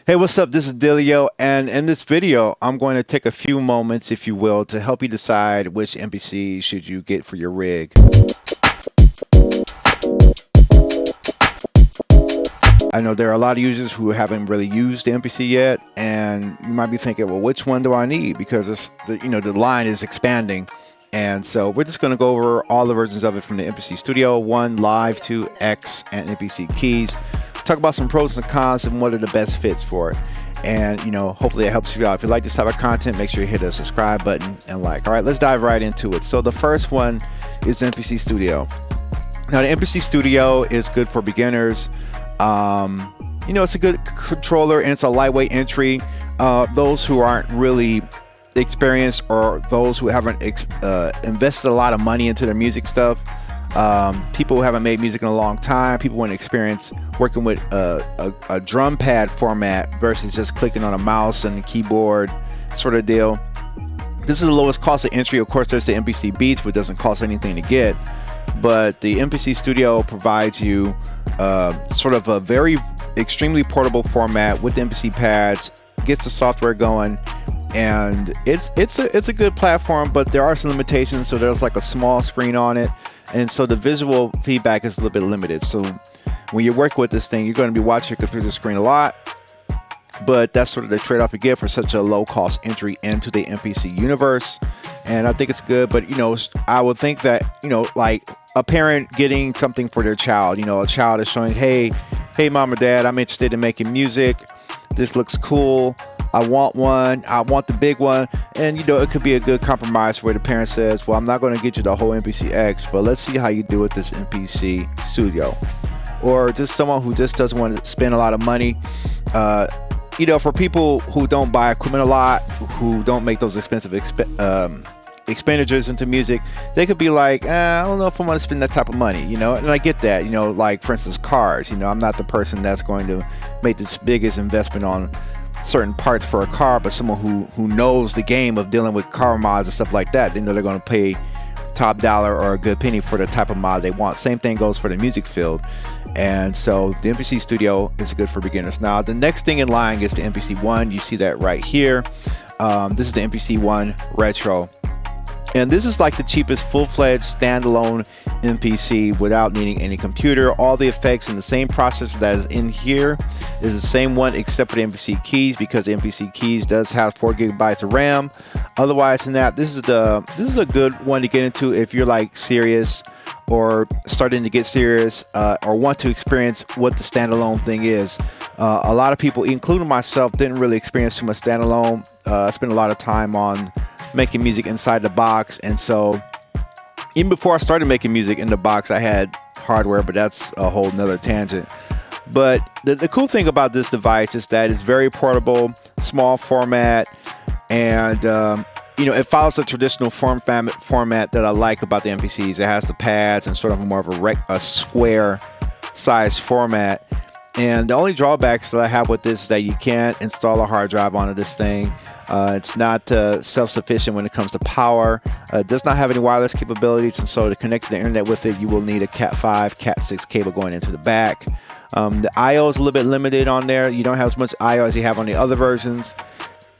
Hey, what's up? This is Dilio, and in this video, I'm going to take a few moments, if you will, to help you decide which MPC should you get for your rig. I know there are a lot of users who haven't really used the MPC yet, and you might be thinking, well, which one do I need? Because the line is expanding. And so we're just going to go over all the versions of it from the MPC Studio, One, Live, 2, X, and MPC Keys. Talk about some pros and cons and what are the best fits for it. And, hopefully it helps you out. If you like this type of content, make sure you hit the subscribe button and like. All right, let's dive right into it. So the first one is the MPC Studio. Now, the MPC Studio is good for beginners. It's a good controller and it's a lightweight entry. Those who aren't really experienced or those who haven't invested a lot of money into their music stuff, people who haven't made music in a long time, people with experience working with a drum pad format versus just clicking on a mouse and a keyboard sort of deal. This is the lowest cost of entry. Of course, there's the MPC Beats, which doesn't cost anything to get, but the MPC Studio provides you sort of a very extremely portable format with the MPC pads, gets the software going, and it's a good platform, but there are some limitations. So there's like a small screen on it, and so the visual feedback is a little bit limited. So when you work with this thing, you're going to be watching your computer screen a lot, but that's sort of the trade-off you get for such a low-cost entry into the MPC universe. And I think it's good, but I would think that like a parent getting something for their child, a child is showing, hey mom or dad, I'm interested in making music, this looks cool, I want one, I want the big one. And it could be a good compromise where the parent says, well, I'm not going to get you the whole MPC X, but let's see how you do with this MPC Studio. Or just someone who just doesn't want to spend a lot of money. For people who don't buy equipment a lot, who don't make those expensive expenditures into music, they could be like, I don't know if I want to spend that type of money, and I get that, like for instance, cars, I'm not the person that's going to make this biggest investment on certain parts for a car, but someone who knows the game of dealing with car mods and stuff like that, they know they're going to pay top dollar or a good penny for the type of mod they want. Same thing goes for the music field. And so the MPC Studio is good for beginners. Now, the next thing in line is the MPC One. You see that right here. This is the MPC One Retro. And this is like the cheapest full-fledged standalone MPC without needing any computer. All the effects and the same processor that is in here is the same one except for the MPC Keys, because the MPC Keys does have 4 gigabytes of RAM. Otherwise than that, this is a good one to get into if you're like serious or starting to get serious or want to experience what the standalone thing is. A lot of people, including myself, didn't really experience too much standalone. I spent a lot of time on making music inside the box, and so even before I started making music in the box, I had hardware, but that's a whole nother tangent. But the cool thing about this device is that it's very portable, small format, and it follows the traditional format that I like about the MPCs. It has the pads and sort of more of a square size format. And the only drawbacks that I have with this is that you can't install a hard drive onto this thing. It's not self-sufficient when it comes to power. It does not have any wireless capabilities, and so to connect to the internet with it, you will need a Cat5, Cat6 cable going into the back. The I/O is a little bit limited on there. You don't have as much I/O as you have on the other versions.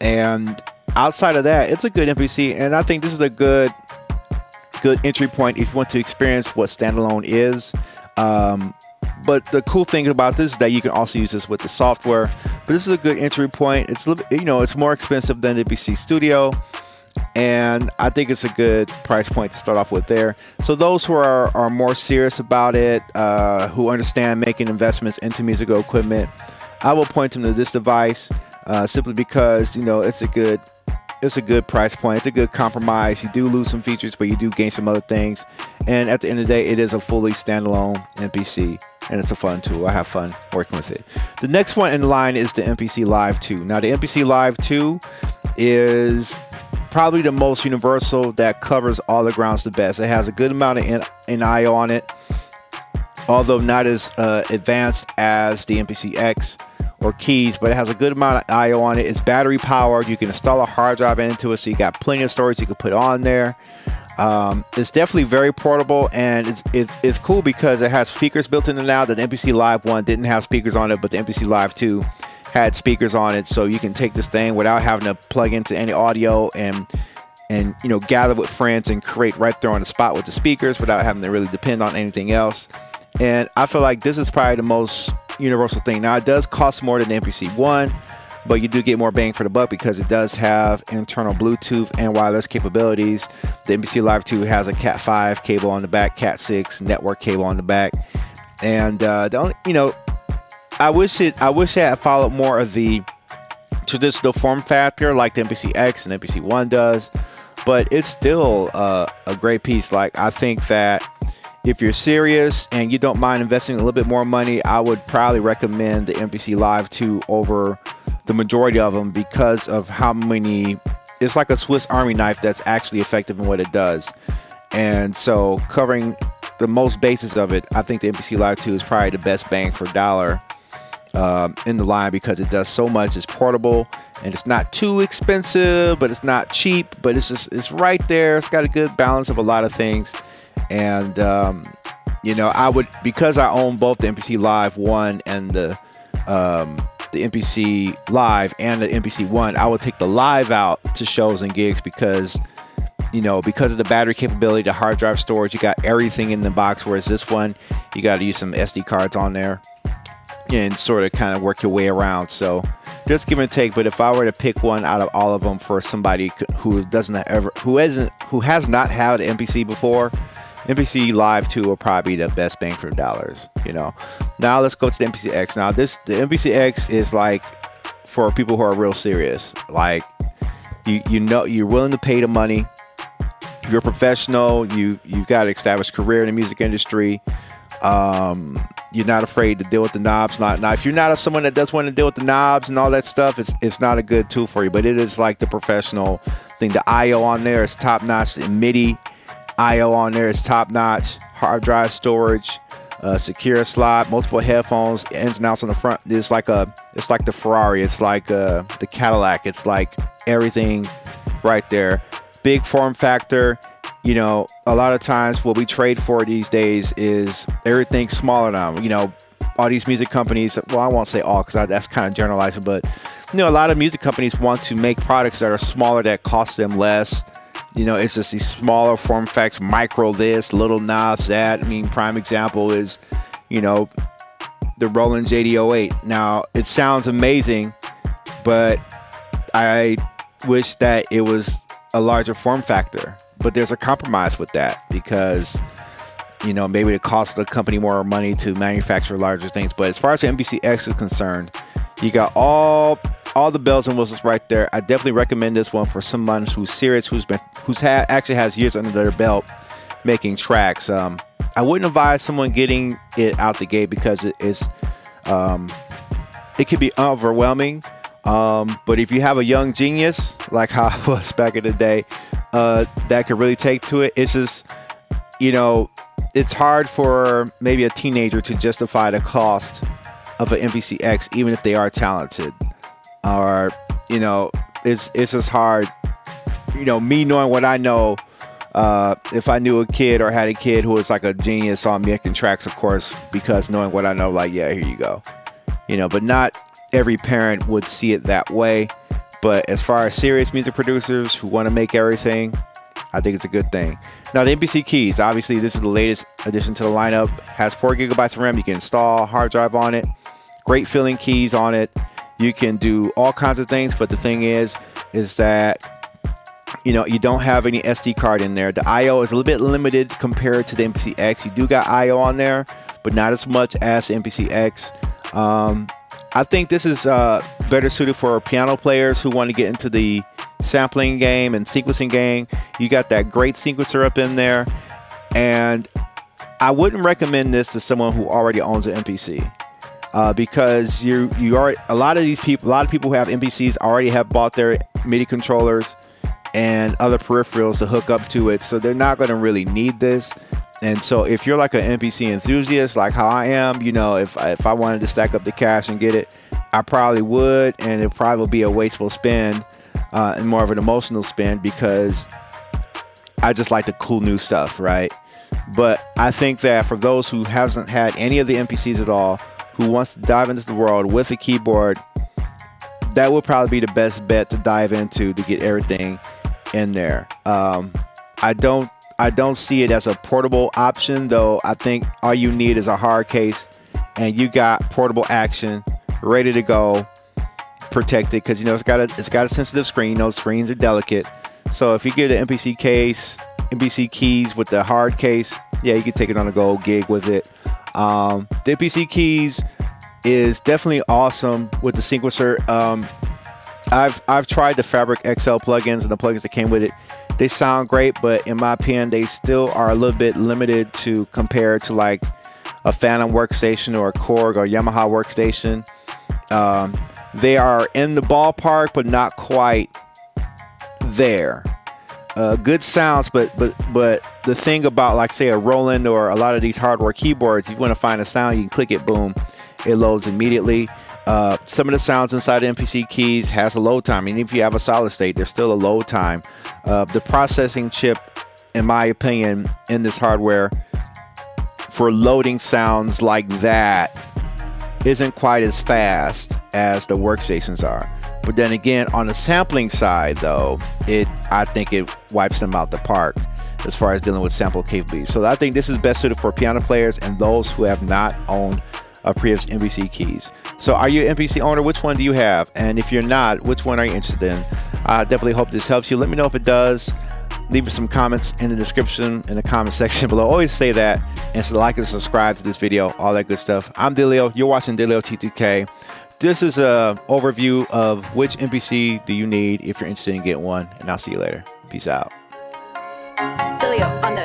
And outside of that, it's a good MPC, and I think this is a good entry point if you want to experience what standalone is. But the cool thing about this is that you can also use this with the software. But this is a good entry point. It's it's more expensive than the MPC Studio, and I think it's a good price point to start off with there. So those who are more serious about it, who understand making investments into musical equipment, I will point them to this device simply because it's a good price point. It's a good compromise. You do lose some features, but you do gain some other things. And at the end of the day, it is a fully standalone MPC, and it's a fun tool. I have fun working with it. The next one in line is the MPC Live 2. Now, the MPC Live 2 is probably the most universal, that covers all the grounds the best. It has a good amount of I/O on it, although not as advanced as the MPC X or Keys, but it has a good amount of I/O on it. It's battery powered. You can install a hard drive into it, so you got plenty of storage you can put on there. It's definitely very portable, and it's cool because it has speakers built in it now. The MPC Live 1 didn't have speakers on it, but the MPC Live 2 had speakers on it, so you can take this thing without having to plug into any audio and gather with friends and create right there on the spot with the speakers without having to really depend on anything else. And I feel like this is probably the most universal thing. Now, it does cost more than the MPC One, but you do get more bang for the buck because it does have internal Bluetooth and wireless capabilities. The MPC Live 2 has a Cat 5 cable on the back, Cat 6 network cable on the back, and I wish it had followed more of the traditional form factor like the MPC X and MPC One does, but it's still a great piece. Like, I think that if you're serious and you don't mind investing a little bit more money, I would probably recommend the MPC Live 2 over the majority of them because of how many. It's like a Swiss Army knife that's actually effective in what it does. And so covering the most bases of it, I think the MPC Live 2 is probably the best bang for dollar in the line because it does so much. It's portable and it's not too expensive, but it's not cheap, but it's right there. It's got a good balance of a lot of things. And I would, because I own both the MPC Live 1 and the MPC Live and the MPC One, I would take the Live out to shows and gigs because of the battery capability, the hard drive storage, you got everything in the box, whereas this one, you got to use some SD cards on there and sort of kind of work your way around. So just give and take. But if I were to pick one out of all of them for somebody who has not had an MPC before, MPC Live 2 will probably be the best bang for the dollars. Now let's go to the MPC X. Now the MPC X is like for people who are real serious. Like you're willing to pay the money. You're a professional. You got an established career in the music industry. You're not afraid to deal with the knobs. Now, if you're not someone that does want to deal with the knobs and all that stuff, it's not a good tool for you. But it is like the professional thing. The I/O on there is top notch. The MIDI I/O on there is top notch. Hard drive storage, secure slot, multiple headphones, ins and outs on the front. It's like the Ferrari. It's like the Cadillac. It's like everything right there. Big form factor. A lot of times what we trade for these days is everything smaller now. All these music companies, well, I won't say all because that's kind of generalizing, but a lot of music companies want to make products that are smaller that cost them less. It's just these smaller form facts, micro this, little knobs that. Prime example is, the Roland JD08. Now, it sounds amazing, but I wish that it was a larger form factor. But there's a compromise with that because, maybe it costs the company more money to manufacture larger things. But as far as the MPC X is concerned, you got all the bells and whistles right there. I definitely recommend this one for someone who's serious, actually has years under their belt making tracks. I wouldn't advise someone getting it out the gate because it could be overwhelming. But if you have a young genius like how I was back in the day, that could really take to it. It's just, it's hard for maybe a teenager to justify the cost of an MPC X, even if they are talented. Or, it's just hard. Me knowing what I know, if I knew a kid or had a kid who was like a genius on making tracks, of course, because knowing what I know, like, yeah, here you go. But not every parent would see it that way. But as far as serious music producers who want to make everything, I think it's a good thing. Now, the MPC Keys, obviously, this is the latest addition to the lineup. Has 4 gigabytes of RAM. You can install a hard drive on it. Great feeling keys on it. You can do all kinds of things. But the thing is that, you don't have any SD card in there. The I/O is a little bit limited compared to the MPC X. You do got I/O on there, but not as much as the MPC X. I think this is better suited for piano players who want to get into the sampling game and sequencing game. You got that great sequencer up in there, and I wouldn't recommend this to someone who already owns an MPC because you already, a lot of people who have MPCs already have bought their MIDI controllers and other peripherals to hook up to it, so they're not going to really need this. And so if you're like an MPC enthusiast, like how I am, if I wanted to stack up the cash and get it, I probably would, and it probably would be a wasteful spend and more of an emotional spend because I just like the cool new stuff, right? But I think that for those who haven't had any of the MPCs at all, who wants to dive into the world with a keyboard that would probably be the best bet to dive into to get everything in there. I don't see it as a portable option, though. I think all you need is a hard case, and you got portable action ready to go, protected, because it's got a sensitive screen. Those screens are delicate. So if you get an MPC case, MPC Keys with the hard case, yeah, you can take it on a go gig with it. The MPC Keys is definitely awesome with the sequencer. I've tried the Fabric XL plugins and the plugins that came with it. They sound great, but in my opinion, they still are a little bit limited to compare to like a Phantom workstation or a Korg or Yamaha workstation. They are in the ballpark, but not quite there. Good sounds, but the thing about, like, say, a Roland or a lot of these hardware keyboards, you want to find a sound, you can click it, boom, it loads immediately. Some of the sounds inside the MPC Keys has a load time. I mean, if you have a solid state, there's still a load time. The processing chip, in my opinion, in this hardware for loading sounds like that isn't quite as fast as the workstations are. But then again, on the sampling side, though, I think it wipes them out the park as far as dealing with sample capabilities. So I think this is best suited for piano players and those who have not owned a previous MPC Keys. So are you an MPC owner? Which one do you have? And if you're not, which one are you interested in? I definitely hope this helps you. Let me know if it does. Leave some comments in the description, in the comment section below. Always say that, and so like and subscribe to this video, all that good stuff. I'm Delio. You're watching Delio T2K. This is an overview of which MPC do you need if you're interested in getting one, and I'll see you later. Peace out. Delio on the